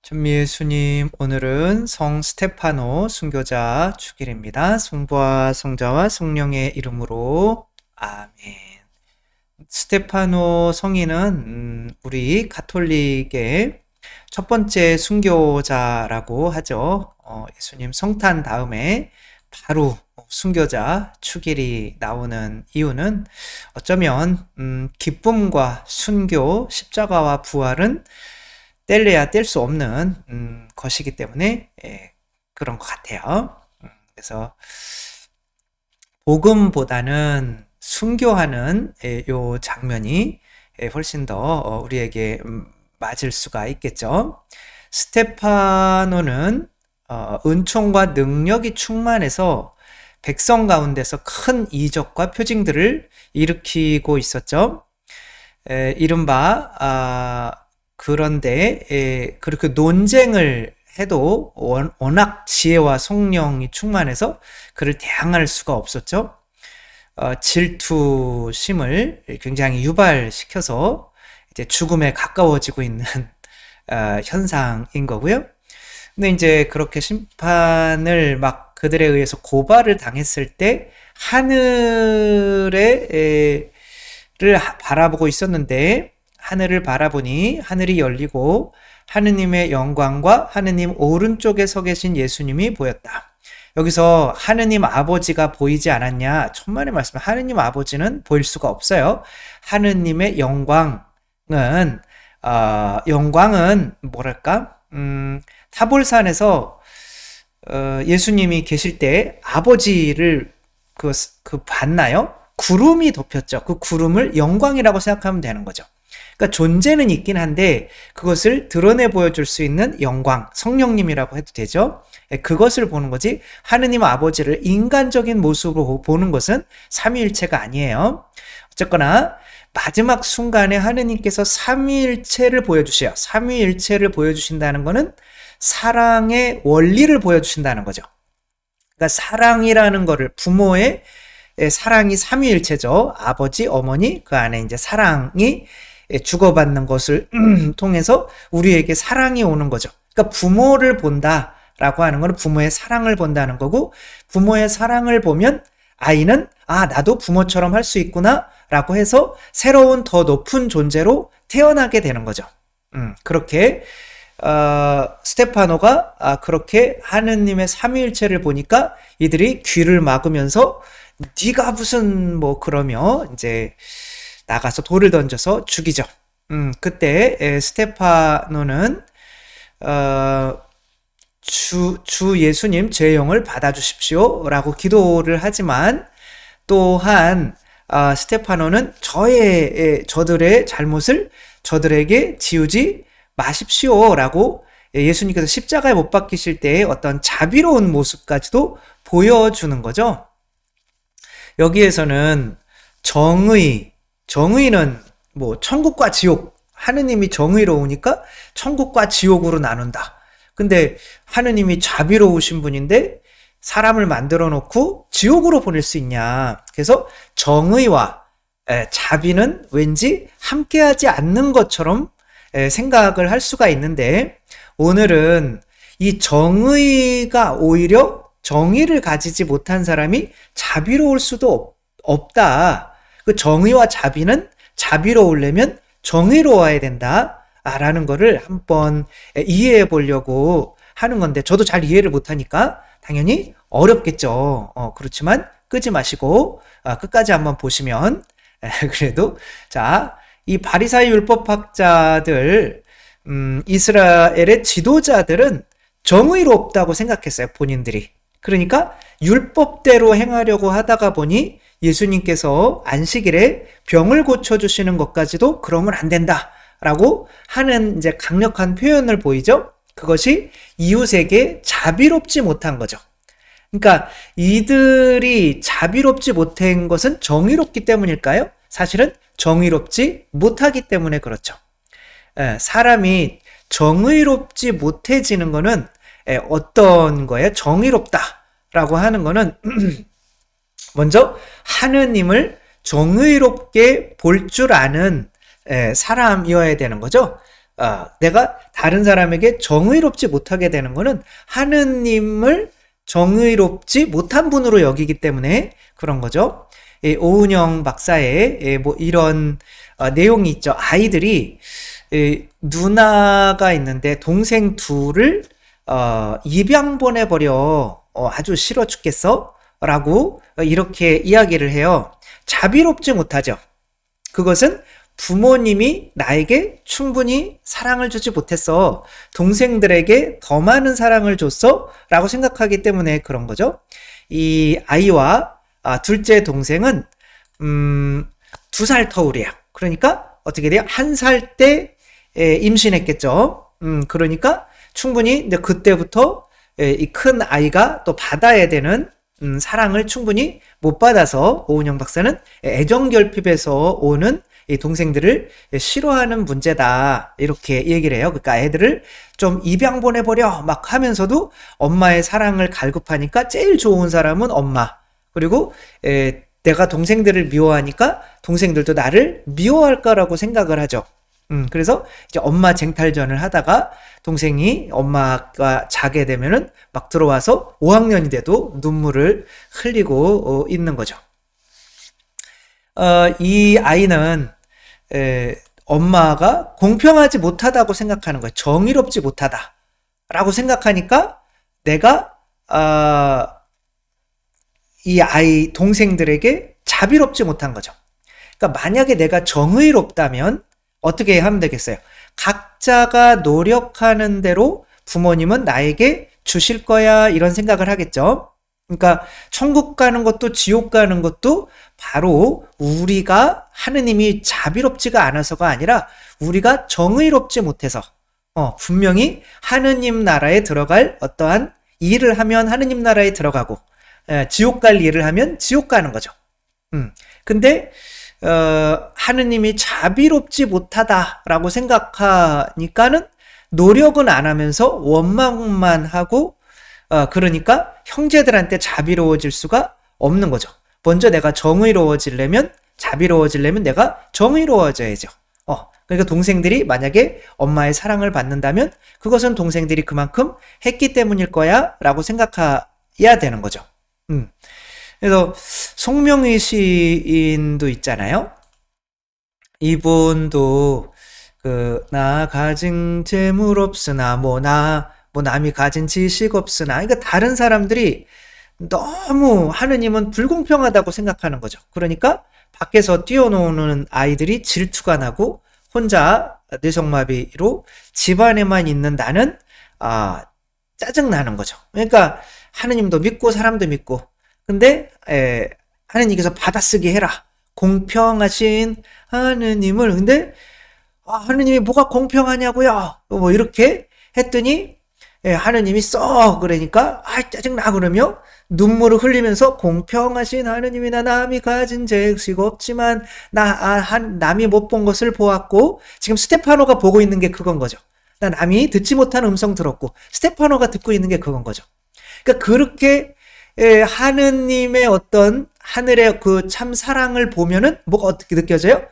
천미예수님, 오늘은 성 스테파노 순교자 축일입니다. 성부와 성자와 성령의 이름으로 아멘. 스테파노 성인은 우리 가톨릭의 첫 번째 순교자라고 하죠. 예수님 성탄 다음에 바로 순교자 축일이 나오는 이유는 어쩌면 기쁨과 순교, 십자가와 부활은 뗄래야 뗄 수 없는 것이기 때문에 그런 것 같아요. 그래서 복음보다는 순교하는 요 장면이 훨씬 더 우리에게 맞을 수가 있겠죠. 스테파노는 은총과 능력이 충만해서 백성 가운데서 큰 이적과 표징들을 일으키고 있었죠. 이른바 그런데 그렇게 논쟁을 해도 워낙 지혜와 성령이 충만해서 그를 대항할 수가 없었죠. 질투심을 굉장히 유발시켜서 이제 죽음에 가까워지고 있는 현상인 거고요. 근데 이제 그렇게 심판을 막 그들에 의해서 고발을 당했을 때 하늘을 바라보고 있었는데 하늘을 바라보니 하늘이 열리고 하느님의 영광과 하느님 오른쪽에 서 계신 예수님이 보였다. 여기서 하느님 아버지가 보이지 않았냐? 천만의 말씀. 하느님 아버지는 보일 수가 없어요. 하느님의 영광은 뭐랄까? 타볼산에서 예수님이 계실 때 아버지를 봤나요? 구름이 덮였죠. 그 구름을 영광이라고 생각하면 되는 거죠. 그러니까 존재는 있긴 한데 그것을 드러내 보여줄 수 있는 영광, 성령님이라고 해도 되죠. 그것을 보는 거지 하느님 아버지를 인간적인 모습으로 보는 것은 삼위일체가 아니에요. 어쨌거나 마지막 순간에 하느님께서 삼위일체를 보여주셔요. 삼위일체를 보여주신다는 것은 사랑의 원리를 보여주신다는 거죠. 그러니까 사랑이라는 거를 부모의 사랑이 삼위일체죠. 아버지, 어머니, 그 안에 이제 사랑이 주고받는 것을 통해서 우리에게 사랑이 오는 거죠. 그러니까 부모를 본다라고 하는 건 부모의 사랑을 본다는 거고, 부모의 사랑을 보면 아이는 나도 부모처럼 할 수 있구나 라고 해서 새로운 더 높은 존재로 태어나게 되는 거죠. 그렇게 스테파노가 그렇게 하느님의 삼위일체를 보니까 이들이 귀를 막으면서 네가 무슨 뭐 그러며 이제 나가서 돌을 던져서 죽이죠. 그때 스테파노는 주 예수님 제 영을 받아주십시오 라고 기도를 하지만 또한 스테파노는 저들의 잘못을 저들에게 지우지 마십시오 라고 예수님께서 십자가에 못 박히실 때의 어떤 자비로운 모습까지도 보여주는 거죠. 여기에서는 정의는 뭐 천국과 지옥, 하느님이 정의로우니까 천국과 지옥으로 나눈다. 근데 하느님이 자비로우신 분인데 사람을 만들어 놓고 지옥으로 보낼 수 있냐. 그래서 정의와 자비는 왠지 함께하지 않는 것처럼 생각을 할 수가 있는데, 오늘은 이 정의가 오히려 정의를 가지지 못한 사람이 자비로울 수도 없다. 그 정의와 자비는 자비로우려면 정의로워야 된다 라는 거를 한번 이해해 보려고 하는 건데, 저도 잘 이해를 못하니까 당연히 어렵겠죠. 그렇지만 끄지 마시고 끝까지 한번 보시면 그래도 자, 이 바리사이 율법학자들, 이스라엘의 지도자들은 정의롭다고 생각했어요, 본인들이. 그러니까 율법대로 행하려고 하다가 보니 예수님께서 안식일에 병을 고쳐주시는 것까지도 그러면 안 된다라고 하는 이제 강력한 표현을 보이죠. 그것이 이웃에게 자비롭지 못한 거죠. 그러니까 이들이 자비롭지 못한 것은 정의롭기 때문일까요? 사실은 정의롭지 못하기 때문에 그렇죠. 사람이 정의롭지 못해지는 거는 어떤 거예요? 정의롭다라고 하는 거는 먼저 하느님을 정의롭게 볼 줄 아는 사람이어야 되는 거죠. 내가 다른 사람에게 정의롭지 못하게 되는 거는 하느님을 정의롭지 못한 분으로 여기기 때문에 그런 거죠. 오은영 박사의 뭐 이런 내용이 있죠. 아이들이 누나가 있는데 동생 둘을 입양 보내버려. 아주 싫어 죽겠어? 라고 이렇게 이야기를 해요. 자비롭지 못하죠. 그것은 부모님이 나에게 충분히 사랑을 주지 못했어. 동생들에게 더 많은 사랑을 줬어. 라고 생각하기 때문에 그런 거죠. 이 아이와 둘째 동생은 2살 터울이야. 그러니까 어떻게 돼요? 1살 때 임신했겠죠. 그러니까 충분히 이제 그때부터 이 큰 아이가 또 받아야 되는 사랑을 충분히 못 받아서 오은영 박사는 애정결핍에서 오는 이 동생들을 싫어하는 문제다 이렇게 얘기를 해요. 그러니까 애들을 좀 입양 보내버려 막 하면서도 엄마의 사랑을 갈급하니까 제일 좋은 사람은 엄마. 그리고 내가 동생들을 미워하니까 동생들도 나를 미워할 거라고 생각을 하죠. 그래서 이제 엄마 쟁탈전을 하다가 동생이 엄마가 자게 되면은 막 들어와서 5학년이 돼도 눈물을 흘리고 있는 거죠. 이 아이는 엄마가 공평하지 못하다고 생각하는 거예요. 정의롭지 못하다라고 생각하니까 내가 이 아이 동생들에게 자비롭지 못한 거죠. 그러니까 만약에 내가 정의롭다면 어떻게 하면 되겠어요? 각자가 노력하는 대로 부모님은 나에게 주실 거야 이런 생각을 하겠죠. 그러니까 천국 가는 것도 지옥 가는 것도 바로 우리가 하느님이 자비롭지가 않아서가 아니라 우리가 정의롭지 못해서 분명히 하느님 나라에 들어갈 어떠한 일을 하면 하느님 나라에 들어가고 지옥 갈 일을 하면 지옥 가는 거죠. 근데 하느님이 자비롭지 못하다라고 생각하니까는 노력은 안 하면서 원망만 하고 그러니까 형제들한테 자비로워질 수가 없는 거죠. 먼저 내가 정의로워지려면 자비로워지려면 내가 정의로워져야죠. 그러니까 동생들이 만약에 엄마의 사랑을 받는다면 그것은 동생들이 그만큼 했기 때문일 거야 라고 생각해야 되는 거죠. 그래서 송명희 시인도 있잖아요. 이분도 나 가진 재물 없으나 뭐 남이 가진 지식 없으나 그러니까 다른 사람들이 너무 하느님은 불공평하다고 생각하는 거죠. 그러니까 밖에서 뛰어노는 아이들이 질투가 나고 혼자 뇌성마비로 집안에만 있는 나는 짜증나는 거죠. 그러니까 하느님도 믿고 사람도 믿고 근데 하느님께서 받아쓰기 해라. 공평하신 하느님을 근데 하느님이 뭐가 공평하냐고요. 뭐 이렇게 했더니 하느님이 그러니까 짜증나 그러며 눈물을 흘리면서 공평하신 하느님이나 남이 가진 재식 없지만 남이 못 본 것을 보았고 지금 스테파노가 보고 있는 게 그건 거죠. 남이 듣지 못한 음성 들었고 스테파노가 듣고 있는 게 그건 거죠. 그러니까 그렇게 하느님의 어떤 하늘의 그 참 사랑을 보면은 뭐가 어떻게 느껴져요?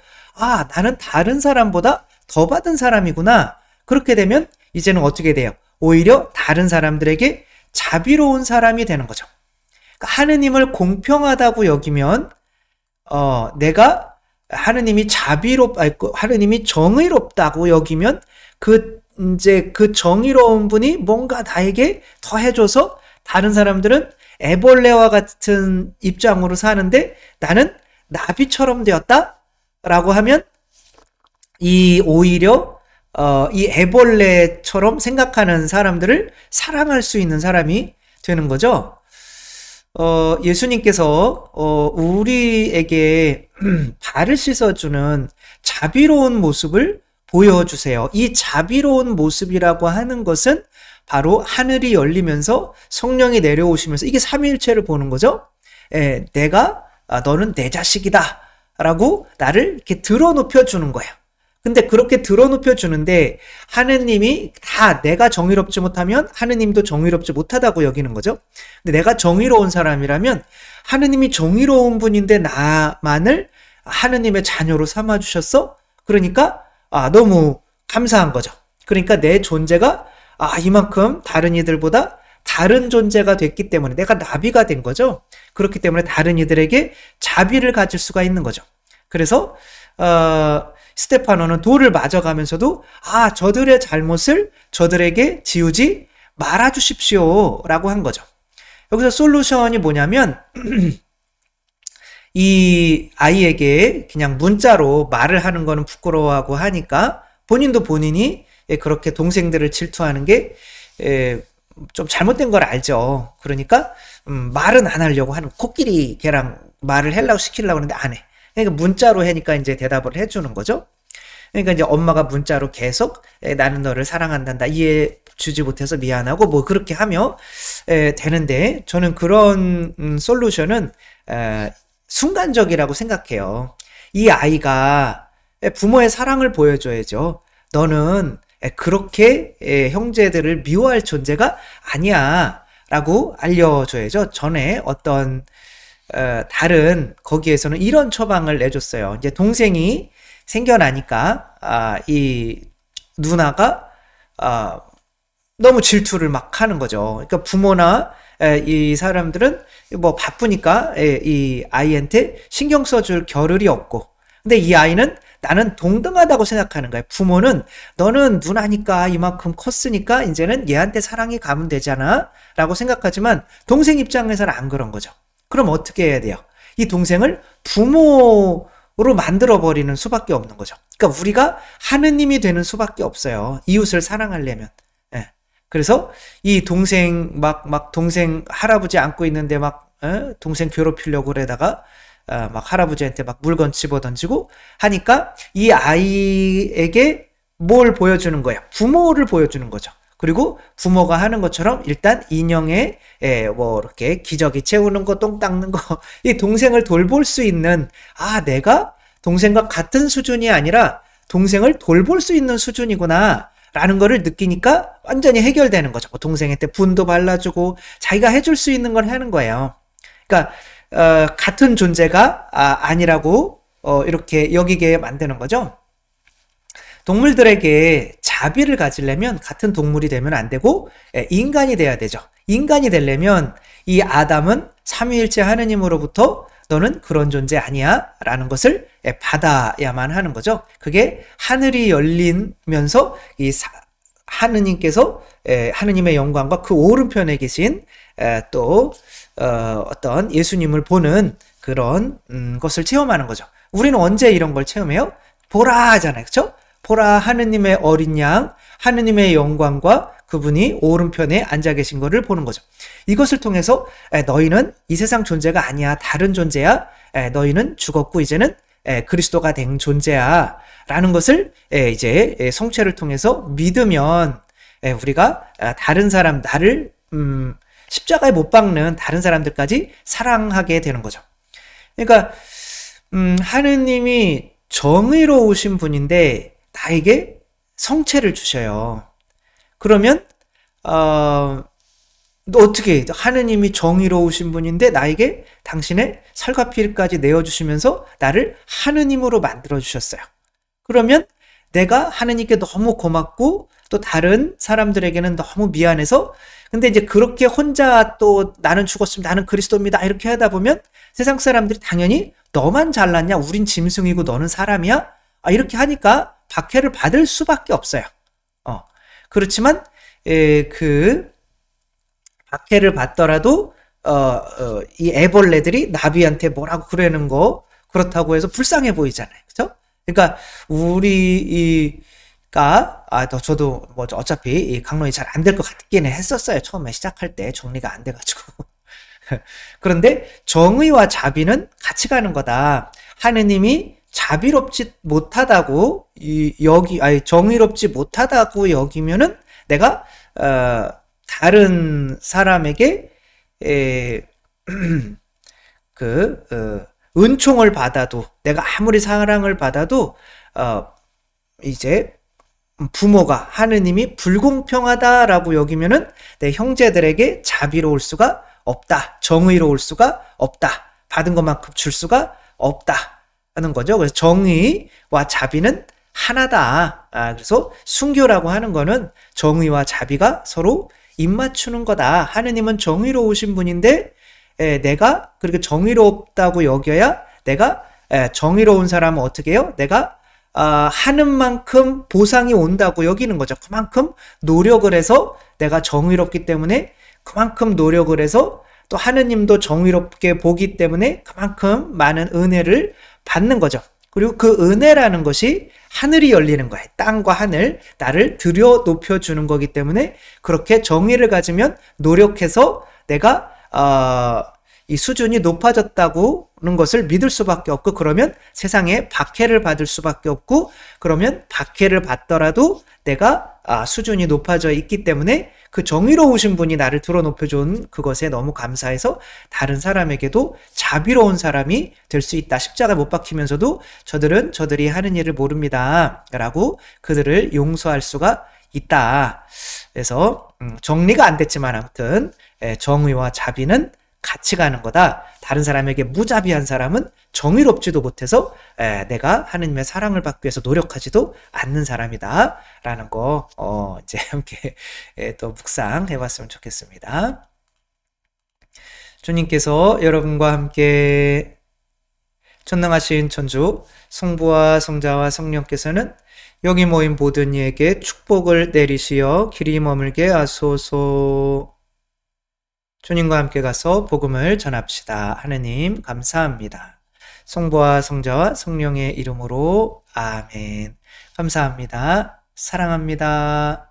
나는 다른 사람보다 더 받은 사람이구나. 그렇게 되면 이제는 어떻게 돼요? 오히려 다른 사람들에게 자비로운 사람이 되는 거죠. 그러니까 하느님을 공평하다고 여기면 내가 하느님이 하느님이 정의롭다고 여기면 이제 그 정의로운 분이 뭔가 나에게 더 해줘서 다른 사람들은 애벌레와 같은 입장으로 사는데 나는 나비처럼 되었다라고 하면 오히려 이 애벌레처럼 생각하는 사람들을 사랑할 수 있는 사람이 되는 거죠. 예수님께서 우리에게 발을 씻어주는 자비로운 모습을 보여주세요. 이 자비로운 모습이라고 하는 것은 바로 하늘이 열리면서 성령이 내려오시면서 이게 삼위일체를 보는 거죠. 너는 내 자식이다 라고 나를 이렇게 들어눕혀 주는 거야. 근데 그렇게 들어눕혀 주는데 하느님이 다 내가 정의롭지 못하면 하느님도 정의롭지 못하다고 여기는 거죠. 근데 내가 정의로운 사람이라면 하느님이 정의로운 분인데 나만을 하느님의 자녀로 삼아주셨어? 그러니까 너무 감사한 거죠. 그러니까 내 존재가 이만큼 다른 이들보다 다른 존재가 됐기 때문에 내가 나비가 된 거죠. 그렇기 때문에 다른 이들에게 자비를 가질 수가 있는 거죠. 그래서 스테파노는 돌을 맞아가면서도 저들의 잘못을 저들에게 지우지 말아주십시오 라고 한 거죠. 여기서 솔루션이 뭐냐면 이 아이에게 그냥 문자로 말을 하는 거는 부끄러워하고 하니까 본인이 그렇게 동생들을 질투하는 게 좀 잘못된 걸 알죠. 그러니까 말은 안 하려고 하는, 코끼리 걔랑 말을 시키려고 하는데 안 해. 그러니까 문자로 하니까 이제 대답을 해주는 거죠. 그러니까 이제 엄마가 문자로 계속 나는 너를 사랑한단다, 이해 주지 못해서 미안하고 뭐 그렇게 하며 되는데, 저는 그런 솔루션은 순간적이라고 생각해요. 이 아이가 부모의 사랑을 보여줘야죠. 너는 그렇게 형제들을 미워할 존재가 아니야 라고 알려줘야죠. 전에 어떤 다른 거기에서는 이런 처방을 내줬어요. 이제 동생이 생겨나니까 이 누나가 너무 질투를 막 하는 거죠. 그러니까 부모나 이 사람들은 뭐 바쁘니까 이 아이한테 신경 써줄 겨를이 없고, 근데 이 아이는 나는 동등하다고 생각하는 거예요. 부모는 너는 누나니까 이만큼 컸으니까 이제는 얘한테 사랑이 가면 되잖아 라고 생각하지만, 동생 입장에서는 안 그런 거죠. 그럼 어떻게 해야 돼요? 이 동생을 부모로 만들어버리는 수밖에 없는 거죠. 그러니까 우리가 하느님이 되는 수밖에 없어요. 이웃을 사랑하려면. 그래서 이 동생 동생 할아버지 안고 있는데 동생 괴롭히려고 그러다가 막 할아버지한테 막 물건 집어 던지고 하니까 이 아이에게 뭘 보여주는 거예요? 부모를 보여주는 거죠. 그리고 부모가 하는 것처럼 일단 인형에 뭐 이렇게 기저귀 채우는 거, 똥 닦는 거, 이 동생을 돌볼 수 있는, 내가 동생과 같은 수준이 아니라 동생을 돌볼 수 있는 수준이구나 라는 거를 느끼니까 완전히 해결되는 거죠. 뭐 동생한테 분도 발라주고 자기가 해줄 수 있는 걸 하는 거예요. 그러니까 같은 존재가 아니라고 이렇게 여기게 만드는 거죠. 동물들에게 자비를 가지려면 같은 동물이 되면 안 되고 인간이 돼야 되죠. 인간이 되려면 이 아담은 삼위일체 하느님으로부터 너는 그런 존재 아니야 라는 것을 받아야만 하는 거죠. 그게 하늘이 열리면서 이 하느님께서 하느님의 영광과 그 오른편에 계신 또 어떤 예수님을 보는 그런 것을 체험하는 거죠. 우리는 언제 이런 걸 체험해요? 보라 하잖아요. 그렇죠? 보라, 하느님의 어린 양, 하느님의 영광과 그분이 오른편에 앉아 계신 것을 보는 거죠. 이것을 통해서 너희는 이 세상 존재가 아니야, 다른 존재야, 너희는 죽었고 이제는 그리스도가 된 존재야 라는 것을 이제 성체를 통해서 믿으면 우리가 다른 사람, 나를 십자가에 못 박는 다른 사람들까지 사랑하게 되는 거죠. 그러니까 하느님이 정의로우신 분인데 나에게 성체를 주셔요. 그러면 너 어떻게, 하느님이 정의로우신 분인데 나에게 당신의 살과 피를 내어주시면서 나를 하느님으로 만들어주셨어요. 그러면 내가 하느님께 너무 고맙고 또 다른 사람들에게는 너무 미안해서, 근데 이제 그렇게 혼자 또 나는 죽었습니다, 나는 그리스도입니다 이렇게 하다 보면 세상 사람들이 당연히 너만 잘났냐, 우린 짐승이고 너는 사람이야, 이렇게 하니까 박해를 받을 수밖에 없어요. 그렇지만 그 박해를 받더라도 이 애벌레들이 나비한테 뭐라고 그러는 거, 그렇다고 해서 불쌍해 보이잖아요. 그렇죠? 그러니까 저도 뭐 어차피 이 강론이 잘 안 될 것 같기는 했었어요. 처음에 시작할 때 정리가 안 돼가지고. 그런데 정의와 자비는 같이 가는 거다. 하느님이 자비롭지 못하다고 정의롭지 못하다고 여기면은 내가 다른 사람에게 은총을 받아도, 내가 아무리 사랑을 받아도 이제 부모가, 하느님이 불공평하다라고 여기면은 내 형제들에게 자비로울 수가 없다, 정의로울 수가 없다, 받은 것만큼 줄 수가 없다 하는 거죠. 그래서 정의와 자비는 하나다. 그래서 순교라고 하는 거는 정의와 자비가 서로 입맞추는 거다. 하느님은 정의로우신 분인데 내가 그렇게 정의롭다고 여겨야 내가 정의로운 사람은 어떻게 해요? 내가 하는 만큼 보상이 온다고 여기는 거죠. 그만큼 노력을 해서 내가 정의롭기 때문에 그만큼 노력을 해서 또 하느님도 정의롭게 보기 때문에 그만큼 많은 은혜를 받는 거죠. 그리고 그 은혜라는 것이 하늘이 열리는 거예요. 땅과 하늘, 나를 들여 높여주는 거기 때문에 그렇게 정의를 가지면 노력해서 내가 이 수준이 높아졌다고는 것을 믿을 수밖에 없고, 그러면 세상에 박해를 받을 수밖에 없고, 그러면 박해를 받더라도 내가 수준이 높아져 있기 때문에 그 정의로우신 분이 나를 들어 높여준 그것에 너무 감사해서 다른 사람에게도 자비로운 사람이 될 수 있다. 십자가 못 박히면서도 저들이 하는 일을 모릅니다 라고 그들을 용서할 수가 있다. 그래서 정리가 안 됐지만 아무튼 정의와 자비는 같이 가는 거다. 다른 사람에게 무자비한 사람은 정의롭지도 못해서 내가 하느님의 사랑을 받기 위해서 노력하지도 않는 사람이다 라는 거 이제 함께 또 묵상해 봤으면 좋겠습니다. 주님께서 여러분과 함께 전능하신 천주 성부와 성자와 성령께서는 여기 모인 모든 이에게 축복을 내리시어 길이 머물게 하소서. 주님과 함께 가서 복음을 전합시다. 하느님 감사합니다. 성부와 성자와 성령의 이름으로 아멘. 감사합니다. 사랑합니다.